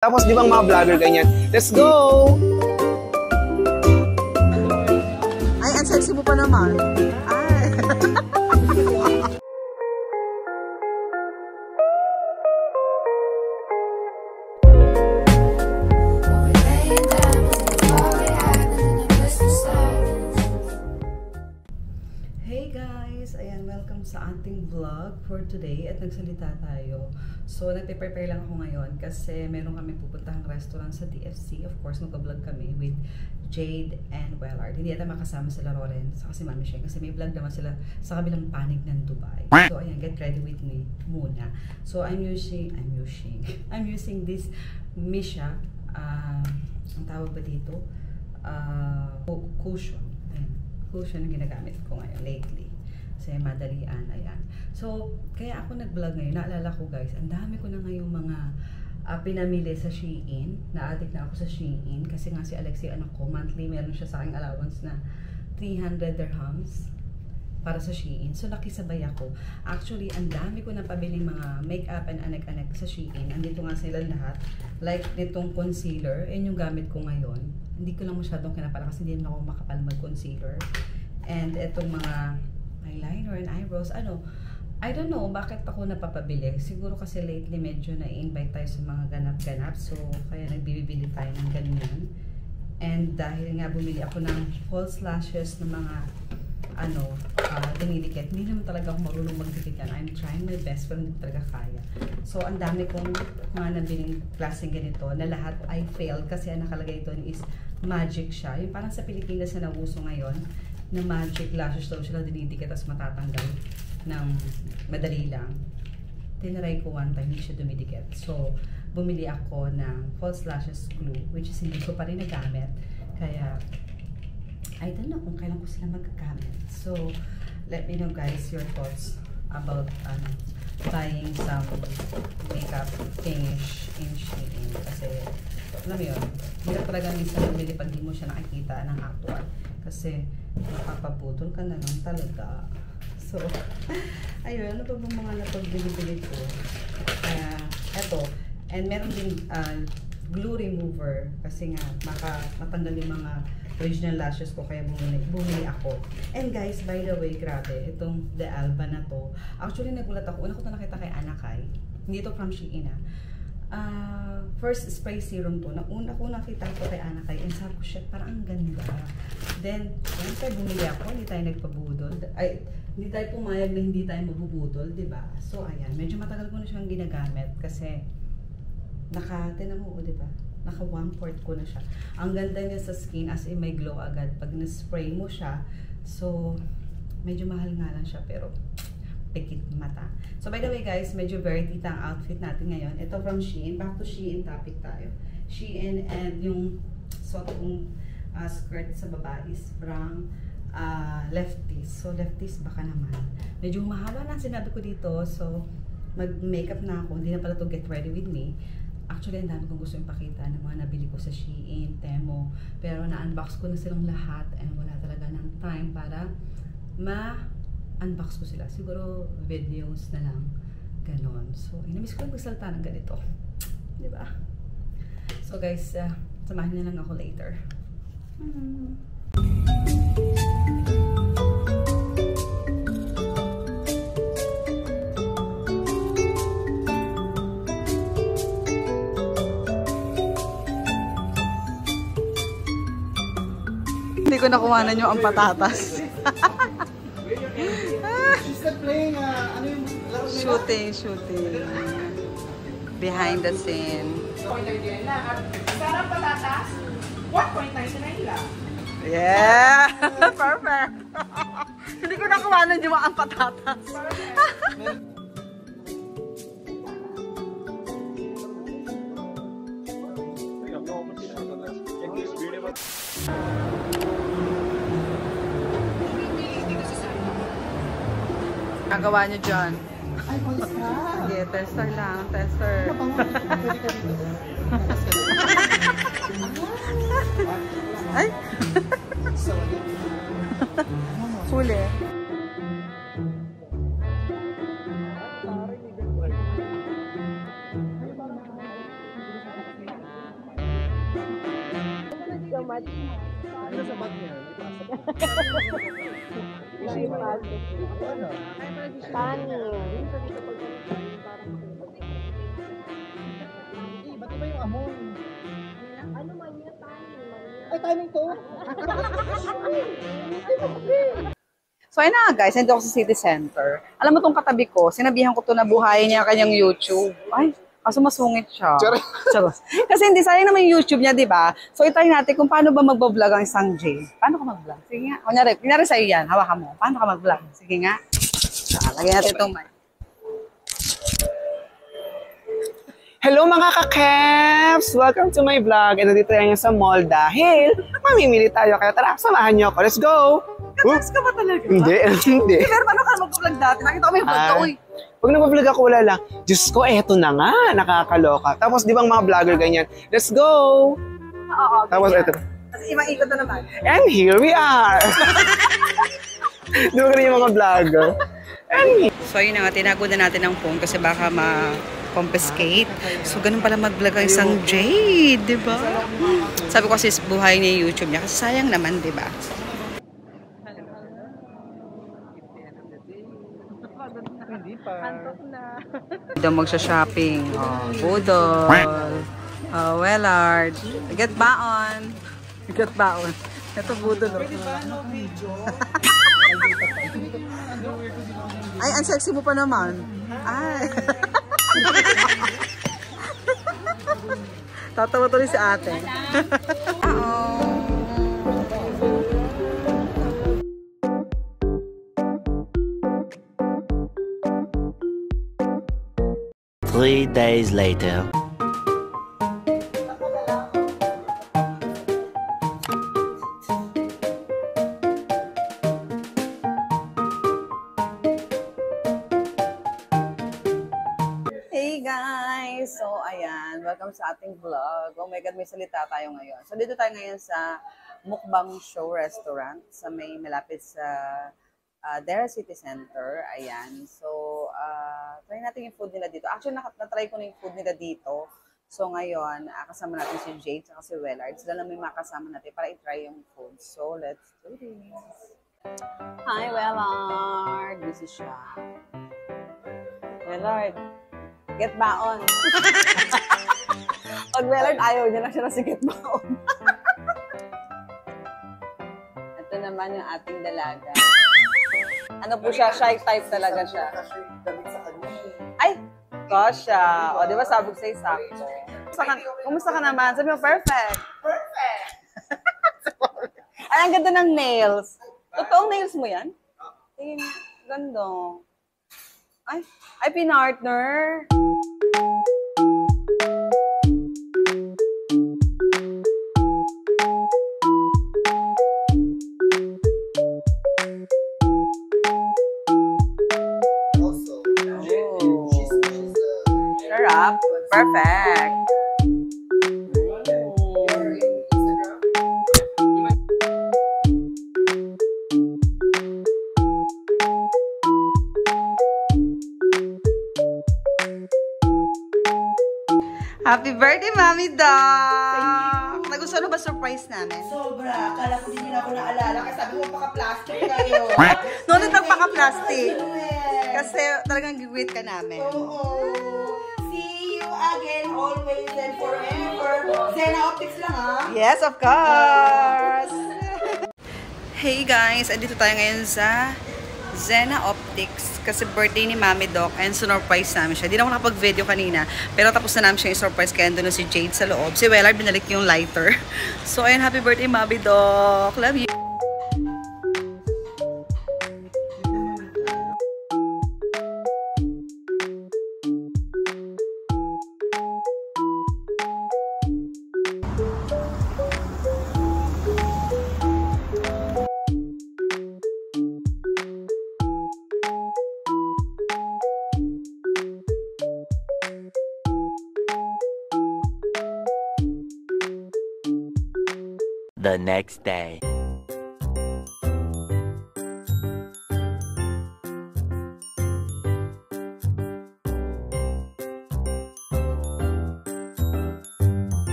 Tapos di bang mga vlogger ganyan? Let's go! Ay, ang sexy mo pa naman. Ay. Hey guys! Ayan, welcome sa ating vlog for today at nagsalita tayo. So, nagpe-prepare lang ako ngayon kasi meron kami pupuntahang restaurant sa DFC. Of course, mag-vlog kami with Jade and Wellard. Hindi ata makasama sila Roren sa kasi Mami Sheng kasi may vlog naman sila sa kabilang panig ng Dubai. So, ayan, get ready with me muna. So, I'm using this Misha, ang tawag ba dito? Cushion. Ayan, cushion ang ginagamit ko ngayon lately. Kasi madalian, ayan. So, kaya ako nag-vlog ngayon. Naalala ko guys, ang dami ko na ngayong mga pinamili sa Shein. Na-addict na ako sa Shein. Kasi nga si Alexi, anak ko, monthly meron siya sa aking allowance na 300 dirhams para sa Shein. So, nakisabay ako. Actually, ang dami ko na pabiling mga makeup and anek-anek sa Shein. Andito nga sila lahat. Like, nitong concealer. Yan yung gamit ko ngayon. Hindi ko lang masyadong kinapala kasi hindi naman ako makapal mag-concealer. And itong mga eyeliner and eyebrows, I don't know bakit ako napapabili. Siguro kasi lately medyo na-invite tayo sa mga ganap-ganap. So, kaya nagbibili tayo ng ganyan. And dahil nga bumili ako ng false lashes ng mga dinidikit. Hindi naman talaga ako marunong magdikit yan. I'm trying my best pero hindi talaga kaya. So, ang dami kong mga nabiling klaseng ganito na lahat I failed kasi ang nakalagay doon is magic siya. Yung parang sa Pilipinas na nauso ngayon na magic lashes daw sila dinidikit tapos matatanggal ng madali lang. Tinaray ko one time, hindi siya dumidikit. So, bumili ako ng false lashes glue which is hindi ko pa rin nagamit. Kaya, I don't know kung kailan ko sila magagamit. So, let me know guys your thoughts about buying some makeup finish in Shein. Kasi, alam mo yun, hirap talaga minsan bumili pag di mo siya nakikita ng actual. Kasi, makapabudol ka na lang talaga. So, ayun, ano pa bang mga napagbili-bili ko? Kaya, eto. And meron din glue remover. Kasi nga, matanggal yung mga original lashes ko. Kaya bumili ako. And guys, by the way, grabe. Itong The Alba na to. Actually, nagulat ako. Una ko ito nakita kay Anakay. Hindi ito from Shein. First spray serum to. Una ko nakita ko kay Anakay. And sabi ko, shit, parang ang ganda. Then, siyempre, bumili ako. Hindi tayo nagpabudol. Ay, hindi tayo pumayag na hindi tayo mabubudol, diba? So, ayan. Medyo matagal ko na siyang ginagamit. Kasi, tinan mo, diba? Naka 1/4 ko na siya. Ang ganda niya sa skin as in may glow agad pag na-spray mo siya. So, medyo mahal nga lang siya pero pikit mata. So, by the way guys, medyo very tita ang outfit natin ngayon. Ito from Shein. Back to Shein topic tayo. Shein and yung suot kong skirt sa baba is brown lefties. So, lefties baka naman. Medyo mahaba na sinabi ko dito. So, mag-makeup na ako. Hindi na pala to get ready with me. Actually, ang dami kong gusto ipakita ng mga nabili ko sa Shein, Temo. Pero na-unbox ko na silang lahat and wala talaga ng time para ma-unbox ko sila. Siguro videos na lang. Ganon. So, inamiss ko lang magsalita ng ganito. Diba? So guys, samahin niyo lang ako later. Hindi ko nakuhanan yung ang patatas. Shooting. Behind the scene. Sarap patatas, 1.99 lang. Yeah! Perfect! Hindi ko nakuhanan yung ang patatas. Nagawa niyo dyan. Ay, polis ka. Sige, tester lang. Tester. Ay! Huli. Ano sa bag niya? Ba't iba yung amoy? Ano man yun? Ay, timing to? So, ayun na nga guys, nandito ako sa City Center. Alam mo tong katabi ko, sinabihan ko to na buhayin niya kanyang YouTube. Ay, kaso masungit siya. Charos. Kasi hindi, sayang naman yung YouTube niya, di ba? So, itry natin kung paano ba mag-vlog ang isang J. Paano ka mag-vlog? Sige nga. Kunyari sa'yo yan, hawakan mo. Paano ka mag-vlog? Sige nga. Lagyan natin itong mic. Hello mga ka-Keps! Welcome to my vlog. And nandito tayo sa mall dahil mamimili tayo. Kaya tara, samahan niyo ako. Let's go! Katas ka ba talaga? Hindi. Pero paano ka mag-vlog dati? Nakita ko may vlog ka, uy. Pag nag-vlog ako, wala lang. Diyos ko, eto na nga. Nakakaloka. Tapos, di ba mga vlogger ganyan? Let's go! Oo. Tapos, eto. Kasi ibang ikot na naman. And here we are! Di ba ganyan yung mga vlogger? So, yun na nga, tinago na natin ang phone kasi baka ma-confiscate. So, ganun pala mag-vlog ang isang Jade, di ba? Sabi ko kasi buhay niya yung YouTube niya kasi sayang naman, di ba? Hindi pa. Daw magsha-shopping. Oh, Budol. Oh, Wellard. Get baon. Get baon. Ito Budol. Pwede ba no video? Ay, ang sexy mo pa naman. Ay. Tatawa tuloy si ate. Uh-oh. 3 days later. Hey guys! So, ayan. Welcome sa ating vlog. Oh my God, may salita tayo ngayon. So, dito tayo ngayon sa Mukbang Show Restaurant sa may malapit sa Dera City Center. Ayan. So, try natin yung food nila dito. Actually, na-try ko na yung food nila dito. So, ngayon, kasama natin si Jade at si Wellard. Sila lang may makasama natin para i-try yung food. So, let's do this. Hi, Wellard! This is siya. Wellard, get baon. Pag Wellard, ayaw niya na siya na si get baon. Ito naman yung ating dalaga. Ano po siya? Shy type talaga siya. Ay! Gosh, o, di ba sabi ko sa'yo sakto? Kumusta ka naman? Sabi mo, perfect. Perfect! Ay, ang ganda ng nails. Totoong nails mo yan? Tingin, ganda. Ay, pinartner. Sarap. Perfect. Happy birthday, Mami Doc! Nagustuhan mo ba surprise namin? Sobra. Akala ko hindi na ako naalala kasi sabi mo paka-plastic kayo. No, nagpaka-plastic. Kasi talagang gigwit ka namin. Oo. See you again, always and forever. Zena Optics lang ha? Yes, of course! Hey guys! Andito tayo ngayon sa Zena Optics kasi birthday ni Mami Doc and surprise namin siya. Hindi na ako nakapag-video kanina pero tapos na namin siya yung surprise kaya doon na si Jade sa loob. Si Wellard binalik yung lighter. So ayun, happy birthday Mami Doc! Love you! The next day.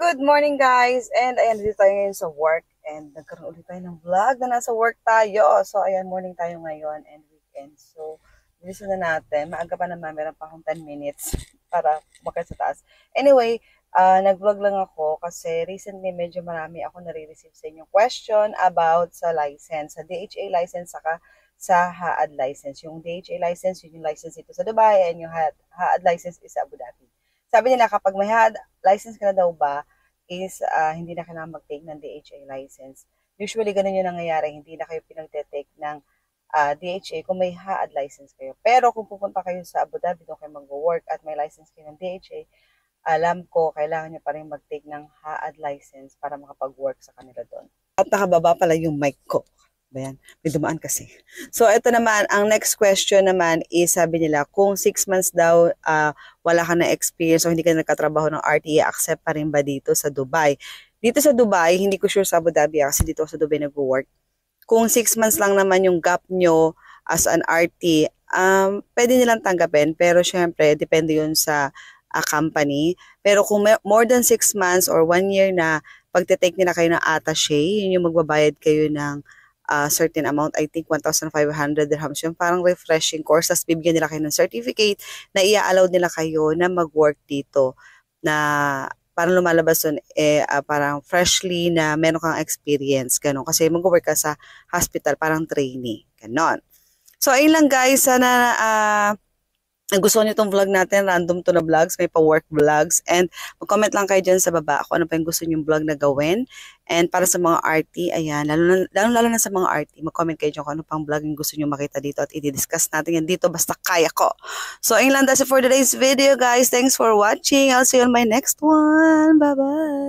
Good morning guys! And ayan, dito tayo ngayon sa work. And nagkaroon ulit tayo ng vlog na nasa work tayo. So ayan, morning tayo ngayon and weekend. So, bilisan na natin. Maaga pa naman, meron pa akong 10 minutes para umakyat sa taas. Anyway, nag-vlog lang ako kasi recently medyo marami ako nare-receive sa inyong question about sa license. Sa DHA license saka sa HAAD license. Yung DHA license, yun yung license dito sa Dubai and yung HAAD license is sa Abu Dhabi. Sabi nila kapag may HAAD license ka na daw ba, is hindi na kailangan mag-take ng DHA license. Usually, ganun yung nangyayari. Hindi na kayo pinag-take ng DHA kung may HAAD license kayo. Pero kung pupunta kayo sa Abu Dhabi, doon kayo mag-work at may license kayo ng DHA, alam ko, kailangan nyo pa rin mag-take ng HAAD license para makapag-work sa kanila doon. At nakababa pala yung mic ko. Ayan, may dumaan kasi. So, ito naman, ang next question naman is, sabi nila, kung 6 months daw, wala ka na experience o hindi ka nagkatrabaho ng RTA, accept pa rin ba dito sa Dubai? Dito sa Dubai, hindi ko sure sa Abu Dhabi kasi dito sa Dubai nag-work. Kung 6 months lang naman yung gap nyo as an RT, pwede nilang tanggapin, pero syempre, depende yun sa company. Pero kung more than 6 months or 1 year na, pagte-take nila kayo ng attaché, yun yung magbabayad kayo ng certain amount, I think 1,500 dirhams, yung parang refreshing course, tapos bibigyan nila kayo ng certificate na i-allow nila kayo na mag-work dito, na parang lumalabas dun, parang freshly na meron kang experience, ganun, kasi mag-work ka sa hospital, parang trainee, ganun. So, ayun lang guys, sana gusto niyo itong vlog natin, random to na vlogs, may pa-work vlogs, and mag-comment lang kayo dyan sa baba kung ano pa yung gusto niyong vlog na gawin. And para sa mga RT, ayan, lalo na sa mga RT, mag-comment kayo dyan kung ano pang vlog yung gusto niyo makita dito at i-discuss natin yan dito basta kaya ko. So, ayun lang, that's it for today's video guys. Thanks for watching. I'll see you on my next one. Bye-bye!